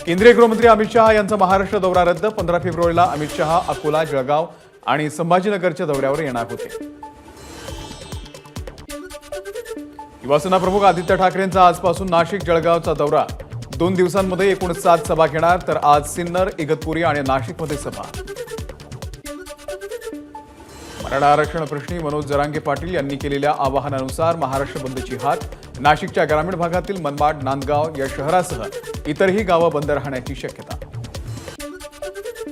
केंद्रीय गृहमंत्री अमित शहा यांचा महाराष्ट्र दौरा रद्द। 15 फेब्रुवारीला अमित शहा अकोला, जळगाव आणि संभाजीनगरच्या दौऱ्यावर येणार होते। युवासेना प्रमुख आदित्य ठाकरेंचा आजपासून नाशिक, जळगावचा दौरा। 2 दिवसांमध्ये एकूण 7 सभा घेणार, तर आज सिन्नर, इगतपुरी आणि नाशिकमध्ये सभा। मराठा आरक्षण प्रश्नी मनोज जरांगे पाटील यांनी केलेल्या आवाहनानुसार महाराष्ट्र बंदची हाक। नाशिकच्या ग्रामीण भागातील मनमाड, नांदगाव या शहरासह इतरही गावं बंद राहण्याची शक्यता।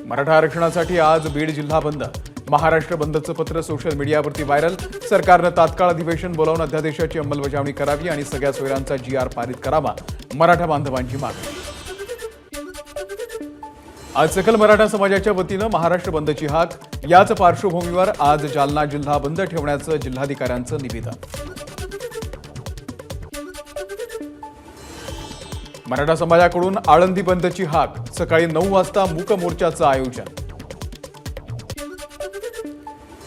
मराठा आरक्षणासाठी आज बीड जिल्हा बंद। महाराष्ट्र बंदचं पत्र सोशल मीडियावरती व्हायरल। सरकारनं तात्काळ अधिवेशन बोलावून अध्यादेशाची अंमलबजावणी करावी आणि सगळ्या सोयऱ्यांचा GR पारित करावा, मराठा बांधवांची मागणी। आज सकल मराठा समाजाच्या वतीनं महाराष्ट्र बंदची हाक। याच पार्श्वभूमीवर आज जालना जिल्हा बंद ठेवण्याचं जिल्हाधिकाऱ्यांचं निवेदन। मराठा समाजाकडून आळंदी बंदची हाक। सकाळी 9 वाजता मूक मोर्चाचं आयोजन।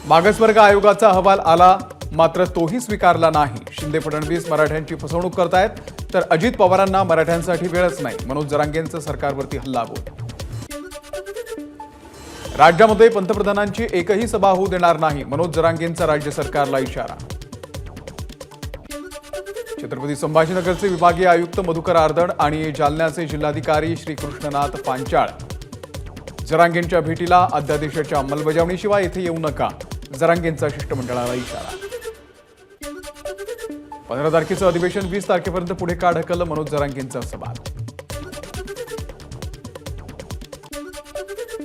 मागासवर्ग आयोगाचा अहवाल आला, मात्र तोही स्वीकारला नाही। शिंदे फडणवीस मराठ्यांची फसवणूक करतायत, तर अजित पवारांना मराठ्यांसाठी वेळच नाही। मनोज जरांगेंचं सरकारवरती हल्लाबोल। राज्यामध्ये पंतप्रधानांची एकही सभा होऊ देणार नाही, मनोज जरांगेंचा राज्य सरकारला इशारा। छत्रपती संभाजीनगरचे विभागीय आयुक्त मधुकर आर्दड आणि जालन्याचे जिल्हाधिकारी श्री कृष्णनाथ पांचाळ जरांगेंच्या भेटीला। अध्यादेशाच्या अंमलबजावणीशिवाय येथे येऊ नका, जरांगेंचा शिष्टमंडळाला इशारा। 15 तारखेचं अधिवेशन 20 तारखेपर्यंत पुढे का ढकललं, मनोज जरांगेंचा सवाल।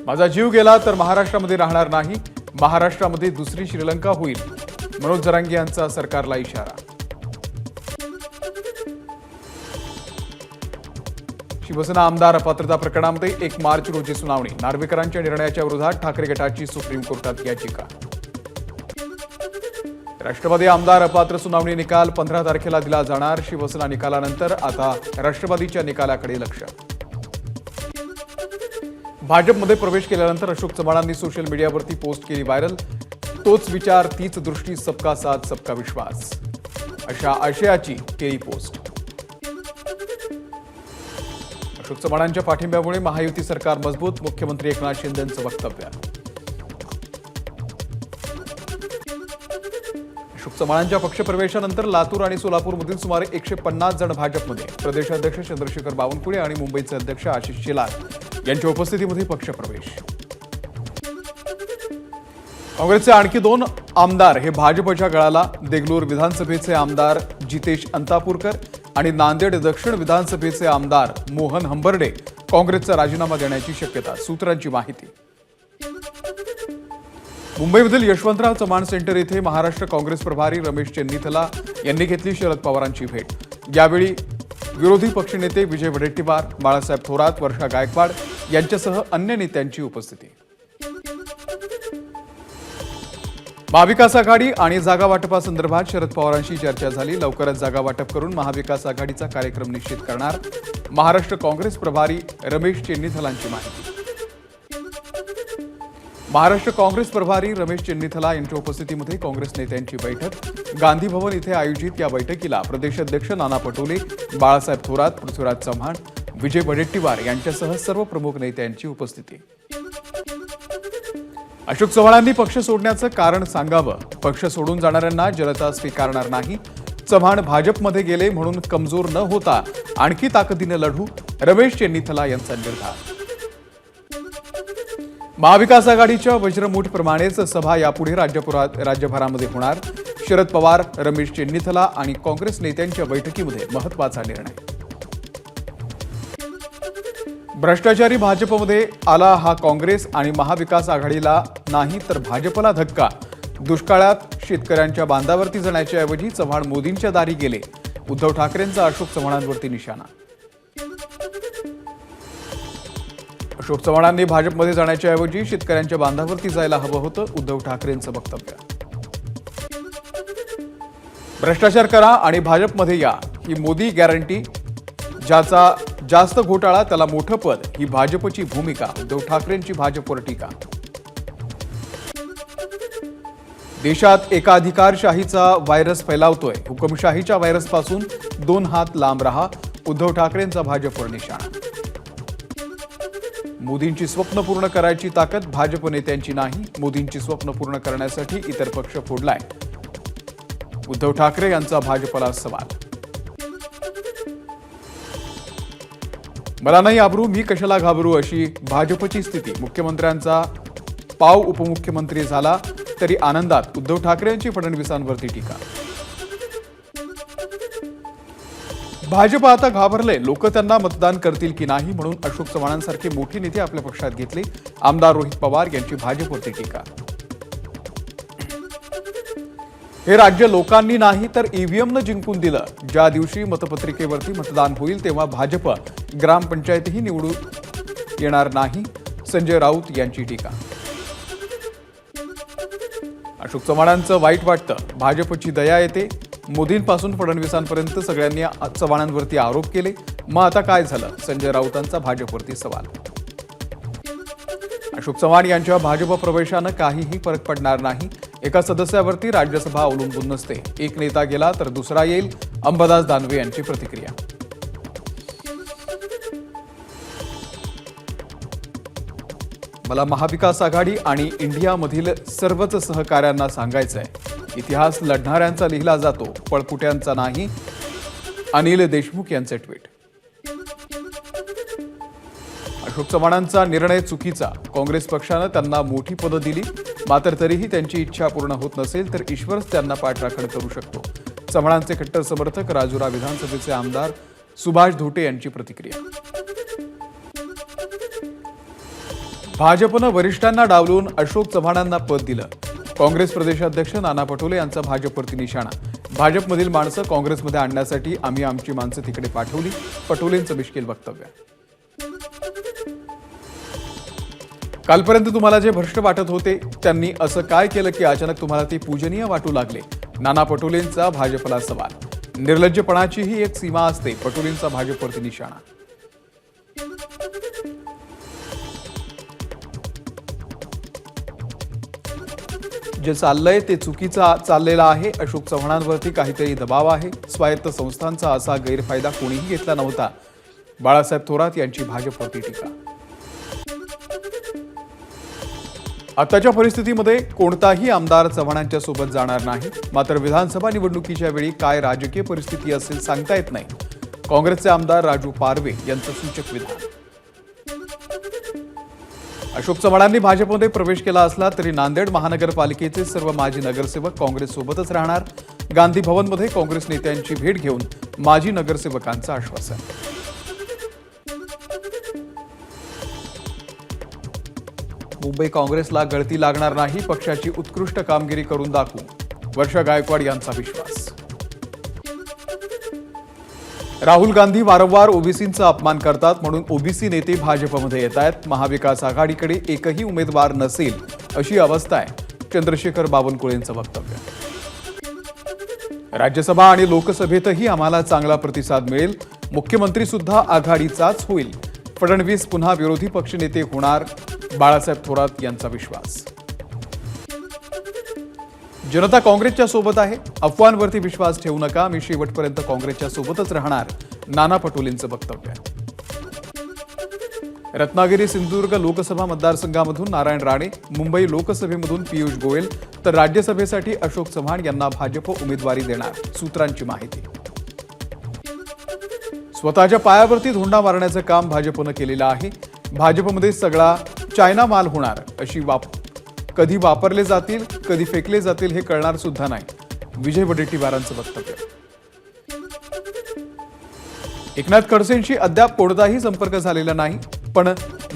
माझा जीव गेला तर महाराष्ट्रामध्ये राहणार नाही, महाराष्ट्रामध्ये दुसरी श्रीलंका होईल, मनोज जरांगे यांचा सरकारला इशारा। शिवसेना आमदार अपात्रता प्रकरणामध्ये 1 मार्च रोजी सुनावणी। नार्वेकरांच्या निर्णयाच्या विरोधात ठाकरे गटाची सुप्रीम कोर्टात याचिका। राष्ट्रवादी आमदार अपात्र सुनावणी निकाल 15 तारखेला दिला जाणार। शिवसेना निकालानंतर आता राष्ट्रवादीच्या निकालाकडे लक्ष। भाजपमध्ये प्रवेश केल्यानंतर अशोक चव्हाणांनी सोशल मीडियावरती पोस्ट केली व्हायरल। तोच विचार, तीच दृष्टी, सबका साथ सबका विश्वास अशा आशयाची केली पोस्ट। अशोक चव्हाणांच्या पाठिंब्यामुळे महायुती सरकार मजबूत, मुख्यमंत्री एकनाथ शिंदेंचं वक्तव्य। अशोक चव्हाणांच्या पक्षप्रवेशानंतर लातूर आणि सोलापूरमधील सुमारे 150 जण भाजपमध्ये। प्रदेशाध्यक्ष चंद्रशेखर बावनकुळे आणि मुंबईचे अध्यक्ष आशिष शेलार यांच्या उपस्थितीमध्ये पक्षप्रवेश। काँग्रेसचे आणखी 2 आमदार हे भाजपच्या गळाला। देगलूर विधानसभेचे आमदार जितेश अंतापूरकर आणि नांदेड दक्षिण विधानसभेचे आमदार मोहन हंबर्डे काँग्रेसचा राजीनामा देण्याची शक्यता, सूत्रांची माहिती। मुंबईमधील यशवंतराव चव्हाण सेंटर येथे महाराष्ट्र काँग्रेस प्रभारी रमेश चेन्नीथला यांनी घेतली शरद पवारांची भेट। यावेळी विरोधी पक्षनेते विजय वडेट्टीवार, बाळासाहेब थोरात, वर्षा गायकवाड यांच्यासह अन्य नेत्यांची उपस्थिती। महाविकास आघाडी आणि जागा वाटपासंदर्भात शरद पवारांशी चर्चा झाली। लवकरच जागा वाटप करून महाविकास आघाडीचा कार्यक्रम निश्चित करणार, महाराष्ट्र काँग्रेस प्रभारी रमेश चेन्नीथलांची माहिती। महाराष्ट्र काँग्रेस प्रभारी रमेश चेन्नीथला यांच्या उपस्थितीमध्ये काँग्रेस नेत्यांची बैठक। गांधी भवन इथे आयोजित या बैठकीला प्रदेशाध्यक्ष नाना पटोले, बाळासाहेब थोरात, पृथ्वीराज चव्हाण, विजय वडेट्टीवार यांच्यासह सर्व प्रमुख नेत्यांची उपस्थिती। अशोक चव्हाणांनी पक्ष सोडण्याचं कारण सांगावं, पक्ष सोडून जाणाऱ्यांना जनता स्वीकारणार नाही। चव्हाण भाजपमध्ये गेले म्हणून कमजोर न होता आणखी ताकदीने लढू, रमेश चेन्नीथला यांचा निर्धार। महाविकास आघाडीच्या वज्रमूठप्रमाणेच सभा यापुढे राज्यभरामध्ये होणार। शरद पवार, रमेश चेन्नीथला आणि काँग्रेस नेत्यांच्या बैठकीमध्ये महत्त्वाचा निर्णय। भ्रष्टाचारी भाजपमध्ये आला हा काँग्रेस आणि महाविकास आघाडीला नाही तर भाजपला धक्का। दुष्काळात शेतकऱ्यांच्या बांधावरती जाण्याच्या ऐवजी चव्हाण मोदींच्या दारी गेले, उद्धव ठाकरेंचा अशोक चव्हाणांवरती निशाणा। अशोक चव्हाणांनी भाजपमध्ये जाण्याच्या ऐवजी शेतकऱ्यांच्या बांधावरती जायला हवं होतं, उद्धव ठाकरेंचं वक्तव्य। भ्रष्टाचार करा आणि भाजपमध्ये या, ही मोदी गॅरंटी। ज्याचा जास्त घोटाळा त्याला मोठं पद, ही भाजपची भूमिका, उद्धव ठाकरेंची भाजपवर टीका। देशात एकाधिकारशाहीचा व्हायरस फैलावतोय, हुकुमशाहीच्या व्हायरसपासून 2 हात लांब रहा, उद्धव ठाकरेंचा भाजपवर निशाणा। मोदींची स्वप्न पूर्ण करायची ताकद भाजप नेत्यांची नाही, मोदींची स्वप्न पूर्ण करण्यासाठी इतर पक्ष फोडलाय, उद्धव ठाकरे यांचा भाजपला सवाल. मला नाही आबरू, मी कशाला घाबरू अशी भाजपची स्थिती. मुख्यमंत्र्यांचा पाव उपमुख्यमंत्री झाला तरी आनंदात, उद्धव ठाकरे यांची फडणवीसांवरती टीका. भाजप आता घाबरले, लोक त्यांना मतदान करतील की नाही म्हणून अशोक चव्हाणांसारखे मोठे नेते आपल्या पक्षात घेतले. आमदार रोहित पवार यांची भाजपवरती टीका. हे राज्य लोकांनी नाही तर ईव्हीएमनं जिंकून दिलं. ज्या दिवशी मतपत्रिकेवरती मतदान होईल तेव्हा भाजप ग्रामपंचायतही निवडून येणार नाही, संजय राऊत यांची टीका. अशोक चव्हाणांचं वाईट वाटतं, भाजपची दया येते. मोदींपासून फडणवीसांपर्यंत सगळ्यांनी चव्हाणांवरती आरोप केले, मग आता काय झालं, संजय राऊतांचा भाजपवरती सवाल. अशोक चव्हाण यांच्या भाजप प्रवेशानं काहीही फरक पडणार नाही. एका सदस्यावरती राज्यसभा अवलंबून नसते, एक नेता गेला तर दुसरा येईल, अंबादास दानवे यांची प्रतिक्रिया. मला महाविकास आघाडी आणि इंडियामधील सर्वच सहकाऱ्यांना सांगायचंय, इतिहास लढणाऱ्यांचा लिहिला जातो, पळपुट्यांचा नाही. अनिल देशमुख यांचे ट्विट. अशोक चव्हाणांचा निर्णय चुकीचा, काँग्रेस पक्षानं त्यांना मोठी पदं दिली, मात्र तरीही त्यांची इच्छा पूर्ण होत नसेल तर ईश्वरच त्यांना पाठराखण करू शकतो. चव्हाणांचे कट्टर समर्थक राजुरा विधानसभेचे आमदार सुभाष धोटे यांची प्रतिक्रिया. भाजपनं वरिष्ठांना डावलून अशोक चव्हाणांना पद दिलं, काँग्रेस प्रदेशाध्यक्ष नाना पटोले यांचा भाजपवरती निशाणा. भाजपमधील माणसं काँग्रेसमध्ये आणण्यासाठी आम्ही आमची माणसं तिकडे पाठवली, पटोलेंचं मिश्किल वक्तव्य. कालपर्यंत तुम्हाला जे भ्रष्ट वाटत होते त्यांनी असं काय केलं की अचानक तुम्हाला ते पूजनीय वाटू लागले, नाना पटोलेंचा भाजपला सवाल. निर्लज्जपणाचीही एक सीमा असते, पटोलेंचा भाजपवरती निशाणा. जे चाललंय ते चुकीचं चाललेलं आहे. अशोक चव्हाणांवरती काहीतरी दबाव आहे. स्वायत्त संस्थांचा असा गैरफायदा कोणीही घेतला नव्हता, बाळासाहेब थोरात यांची भाजपवरती टीका. आताच्या परिस्थितीमध्ये कोणताही आमदार चव्हाणांच्या सोबत जाणार नाही, मात्र विधानसभा निवडणुकीच्या वेळी काय राजकीय परिस्थिती असेल सांगता येत नाही, काँग्रेसचे आमदार राजू पारवे यांचं सूचक विधान. अशोक चव्हाणांनी भाजपमध्ये प्रवेश केला असला तरी नांदेड महानगरपालिकेचे सर्व माजी नगरसेवक काँग्रेससोबतच राहणार. गांधी भवनमध्ये काँग्रेस नेत्यांची भेट घेऊन माजी नगरसेवकांचं आश्वासन. मुंबई काँग्रेसला गळती लागणार नाही, पक्षाची उत्कृष्ट कामगिरी करून दाखवू, वर्षा गायकवाड यांचा विश्वास. राहुल गांधी वारंवार ओबीसींचा अपमान करतात म्हणून ओबीसी नेते भाजपमध्ये येत आहेत. महाविकास आघाडीकडे एकही उमेदवार नसेल अशी अवस्था आहे, चंद्रशेखर बावनकुळेंचं वक्तव्य. राज्यसभा आणि लोकसभेतही आम्हाला चांगला प्रतिसाद मिळेल, मुख्यमंत्री सुद्धा आघाडीचाच होईल, फडणवीस पुन्हा विरोधी पक्षनेते होणार, बाळासाहेब थोरात यांचा विश्वास. जनता काँग्रेसच्या सोबत आहे, अफवांवरती विश्वास ठेवू नका, मी शेवटपर्यंत काँग्रेसच्या सोबतच राहणार, नाना पटोलेंचं वक्तव्य. रत्नागिरी सिंधुदुर्ग लोकसभा मतदारसंघामधून नारायण राणे, मुंबई लोकसभेमधून पियुष गोयल तर राज्यसभेसाठी अशोक चव्हाण यांना भाजप उमेदवारी देणार, सूत्रांची माहिती. स्वतःच्या पायावरती धोंडा मारण्याचं काम भाजपनं केलेलं आहे. भाजपमध्ये सगळा चायना माल होणार, अशी कधी वापरले जातील कधी फेकले जातील हे कळणार सुद्धा नाही, विजय वडेट्टीवारांचं वक्तव्य. एकनाथ खडसेंशी अद्याप कोणताही संपर्क झालेला नाही, पण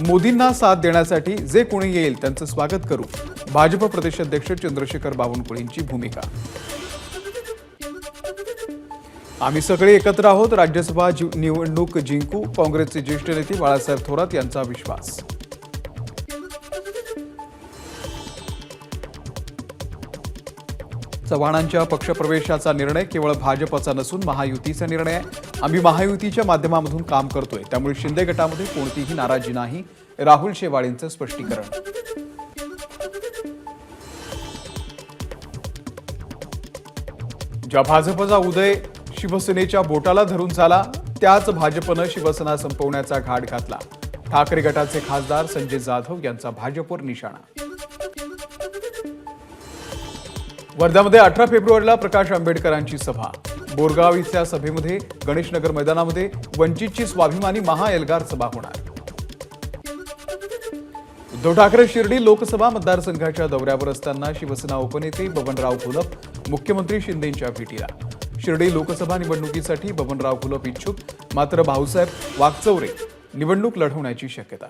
मोदींना साथ देण्यासाठी जे कोणी येईल त्यांचं स्वागत करू, भाजप प्रदेशाध्यक्ष चंद्रशेखर बावनकुळेंची भूमिका. आम्ही सगळे एकत्र आहोत, राज्यसभा निवडणूक जिंकू, काँग्रेसचे ज्येष्ठ नेते बाळासाहेब थोरात यांचा विश्वास. चव्हाणांच्या पक्षप्रवेशाचा निर्णय केवळ भाजपचा नसून महायुतीचा निर्णय आहे. आम्ही महायुतीच्या माध्यमामधून काम करतोय, त्यामुळे शिंदे गटामध्ये कोणतीही नाराजी नाही, राहुल शेवाळेंचं स्पष्टीकरण. ज्या भाजपचा उदय शिवसेनेच्या बोटाला धरून झाला, त्याच भाजपनं शिवसेना संपवण्याचा घाट घातला, ठाकरे गटाचे खासदार संजय जाधव यांचा भाजपवर निशाणा. वर्ध्यामध्ये 18 फेब्रुवारीला प्रकाश आंबेडकरांची सभा. बोरगाव इथल्या सभेमध्ये गणेशनगर मैदानामध्ये वंचितची स्वाभिमानी महाएल्गार सभा होणार. उद्धव ठाकरे शिर्डी लोकसभा मतदारसंघाच्या दौऱ्यावर असताना शिवसेना उपनेते बबनराव घोलप मुख्यमंत्री शिंदेंच्या भेटीला. शिर्डी लोकसभा निवडणुकीसाठी बबनराव घोलप इच्छुक, मात्र भाऊसाहेब वाकचौरे निवडणूक लढवण्याची शक्यता.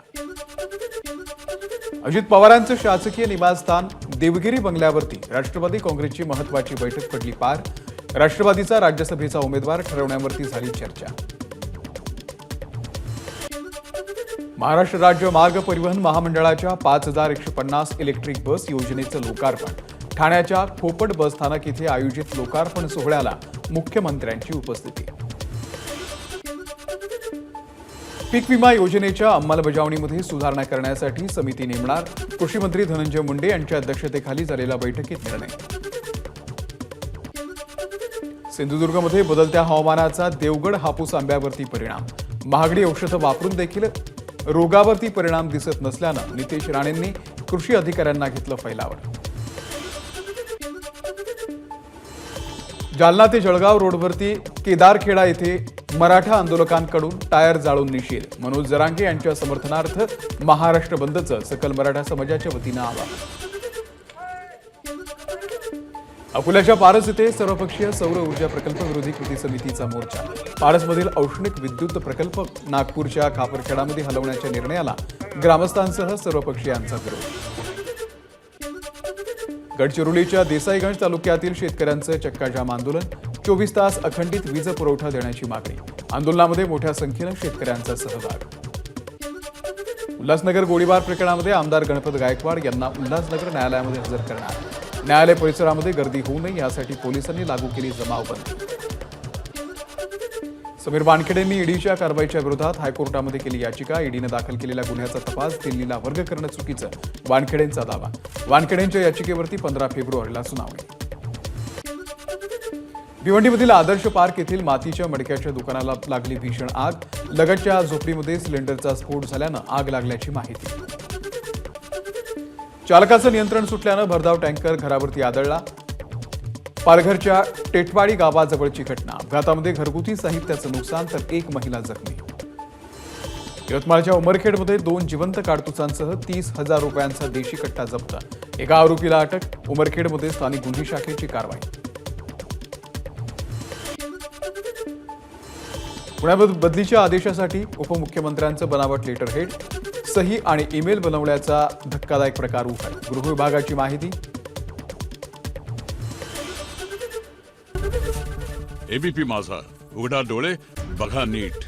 अजित पवारांचं शासकीय निवासस्थान देवगिरी बंगल्यावरती राष्ट्रवादी काँग्रेसची महत्वाची बैठक पडली पार. राष्ट्रवादीचा राज्यसभेचा उमेदवार ठरवण्यावरती झाली चर्चा. महाराष्ट्र राज्य मार्ग परिवहन महामंडळाच्या 5150 इलेक्ट्रिक बस योजनेचं लोकार्पण. ठाण्याच्या खोपट बस स्थानक येथे आयोजित लोकार्पण सोहळ्याला मुख्यमंत्र्यांची उपस्थिती. पीक विमा योजनेच्या अंमलबजावणीमध्ये सुधारणा करण्यासाठी समिती नेमणार. कृषी मंत्री धनंजय मुंडे यांच्या अध्यक्षतेखाली झालेल्या बैठकीत निर्णय. सिंधुदुर्गमध्ये बदलत्या हवामानाचा देवगड हापूस आंब्यावरती परिणाम. महागडी औषधं वापरून देखील रोगावरती परिणाम दिसत नसल्यानं नितेश राणेंनी कृषी अधिकाऱ्यांना घेतलं फैलावर. जालना ते जळगाव रोडवरती केदारखेडा येथे मराठा आंदोलकांकडून टायर जाळून निषेध. मनोज जरांगे यांच्या समर्थनार्थ महाराष्ट्र बंदचं सकल मराठा समाजाच्या वतीनं आवाहन. अकोल्याच्या पारस येथे सर्वपक्षीय सौर ऊर्जा प्रकल्प विरोधी कृती समितीचा मोर्चा. पारसमधील औष्णिक विद्युत प्रकल्प नागपूरच्या खापरखेडामध्ये हलवण्याच्या निर्णयाला ग्रामस्थांसह सर्वपक्षीयांचा विरोध. गडचिरोलीच्या देसाईगंज तालुक्यातील शेतकऱ्यांचं चक्काजाम आंदोलन. 24 तास अखंडित वीज पुरवठा देण्याची मागणी. आंदोलनामध्ये मोठ्या संख्येनं शेतकऱ्यांचा सहभाग. उल्हासनगर गोळीबार प्रकरणामध्ये आमदार गणपत गायकवाड यांना उल्हासनगर न्यायालयामध्ये हजर करणार. न्यायालय परिसरामध्ये गर्दी होऊ नये यासाठी पोलिसांनी लागू केली जमावबंदी. समीर वानखेडेंनी ईडीच्या कारवाईच्या विरोधात हायकोर्टामध्ये केली याचिका. ईडीनं दाखल केलेल्या गुन्ह्याचा तपास दिल्लीला वर्ग करणं चुकीचं, वानखेडेंचा दावा. वानखेडेंच्या याचिकेवरती 15 फेब्रुवारीला सुनावणी. भिवंडीमधील आदर्श पार्क येथील मातीच्या मडक्याच्या दुकानाला लागली भीषण आग. लगतच्या झोपडीमध्ये सिलेंडरचा स्फोट झाल्यानं आग लागल्याची माहिती. चालकाचं नियंत्रण सुटल्यानं भरधाव टँकर घरावरती आदळला. पालघरच्या टेटवाडी गावाजवळची घटना. अपघातामध्ये घरगुती साहित्याचं नुकसान तर एक महिला जखमी. यवतमाळच्या उमरखेडमध्ये 2 जिवंत काडतुसांसह 30,000 रुपयांचा देशी कट्टा जप्त. एका आरोपीला अटक. उमरखेडमध्ये स्थानिक गुन्हे शाखेची कारवाई. पुण्यात बदलीच्या आदेशासाठी उपमुख्यमंत्र्यांचं बनावट लेटर हेड. सही आणि ईमेल बनवण्याचा धक्कादायक प्रकार उघड. गृह विभागाची माहिती. एबीपी माझा, उघडा डोळे बघा नीट.